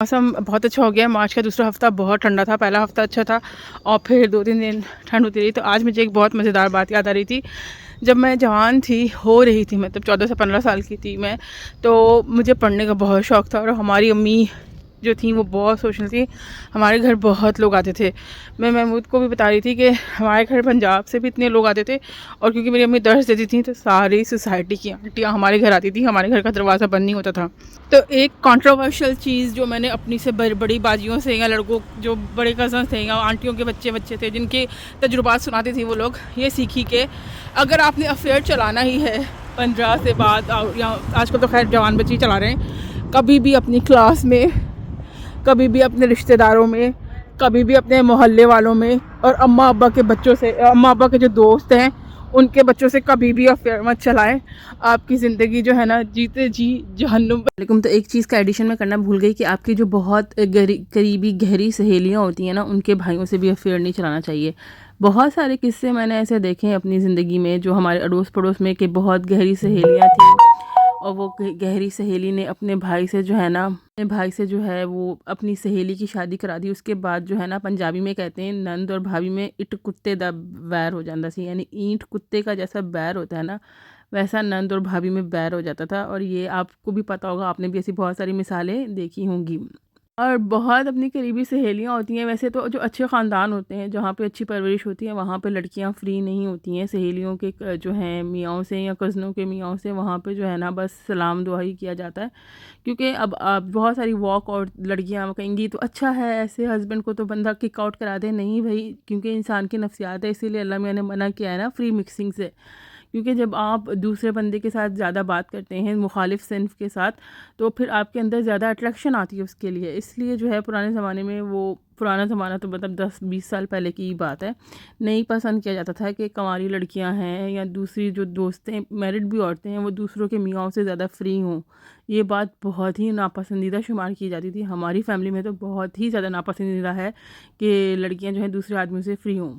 मौसम बहुत अच्छा हो गया। मार्च का दूसरा हफ्ता बहुत ठंडा था, पहला हफ्ता अच्छा था और फिर 2-3 दिन ठंड होती रही। तो आज मुझे एक बहुत मज़ेदार बात याद आ रही थी। जब मैं जवान थी, हो रही थी, मतलब 14 से 15 साल की थी मैं, तो मुझे पढ़ने का बहुत शौक़ था और हमारी अम्मी जो थी वो बहुत सोशल थी। हमारे घर बहुत लोग आते थे। मैं महमूद को भी बता रही थी कि हमारे घर पंजाब से भी इतने लोग आते थे और क्योंकि मेरी अम्मी दर्स देती थी तो सारी सोसाइटी की आंटियाँ हमारे घर आती थी। हमारे घर का दरवाज़ा बंद नहीं होता था। तो एक कंट्रोवर्शियल चीज़ जो मैंने अपनी से बड़ी बाजियों से या लड़कों जो बड़े कज़न थे या आंटियों के बच्चे थे जिनके तजुर्बात सुनाते थे वो लोग, ये सीखी कि अगर आपने अफेयर चलाना ही है 15 से बाद या आजकल तो खैर जवान बच्चे चला रहे हैं, कभी भी अपनी क्लास में, कभी भी अपने रिश्तेदारों में, कभी भी अपने मोहल्ले वालों में और अम्मा अब्बा के बच्चों से, अम्मा अब्बा के जो दोस्त हैं उनके बच्चों से कभी भी अफेयर मत चलाएं। आपकी ज़िंदगी जो है ना जीते जी जहन्नुम। लेकिन तो एक चीज़ का एडिशन में करना भूल गई कि आपकी जो बहुत करीबी गहरी सहेलियां होती हैं ना, उनके भाइयों से भी अफेयर नहीं चलाना चाहिए। बहुत सारे किस्से मैंने ऐसे देखे हैं अपनी ज़िंदगी में, जो हमारे अड़ोस पड़ोस में कि बहुत गहरी सहेलियां थी और वो गहरी सहेली ने अपने भाई से जो है ना, अपने भाई से जो है वो अपनी सहेली की शादी करा दी। उसके बाद जो है ना, पंजाबी में कहते हैं नंद और भाभी में इट कुत्ते दा बैर हो जाता सी, यानी ईंट कुत्ते का जैसा बैर होता है ना, वैसा नंद और भाभी में बैर हो जाता था। और ये आपको भी पता होगा, आपने भी ऐसी बहुत सारी मिसालें देखी होंगी। और बहुत अपनी करीबी सहेलियां होती हैं। वैसे तो जो अच्छे ख़ानदान होते हैं, जहाँ पे अच्छी परवरिश होती है, वहाँ पे लड़कियाँ फ्री नहीं होती हैं सहेलियों के जो हैं मियाँओं से या कज़नों के मियाँओं से। वहाँ पे जो है ना बस सलाम दुआ ही किया जाता है। क्योंकि अब बहुत सारी वॉक और लड़कियाँ कहेंगी तो अच्छा है, ऐसे हस्बैंड को तो बंदा किक आउट करा दे। नहीं भाई, क्योंकि इंसान की नफ्सियात है, इसीलिए अल्लाह मियाँ ने मना किया है ना फ्री मिक्सिंग से। क्योंकि जब आप दूसरे बंदे के साथ ज़्यादा बात करते हैं, मुखालिफ सिन्फ के साथ, तो फिर आपके अंदर ज़्यादा अट्रैक्शन आती है उसके लिए। इसलिए जो है पुराने ज़माने में, वो पुराना ज़माना तो मतलब 10-20 साल पहले की बात है, नहीं पसंद किया जाता था कि कंवारी लड़कियां हैं या दूसरी जो दोस्तें मैरिड भी औरतें हैं वो दूसरों के मियाँओं से ज़्यादा फ्री हों। ये बात बहुत ही नापसंदीदा शुमार की जाती थी। हमारी फैमिली में तो बहुत ही ज़्यादा नापसंदीदा है कि लड़कियाँ जो हैं दूसरे आदमियों से फ्री हों।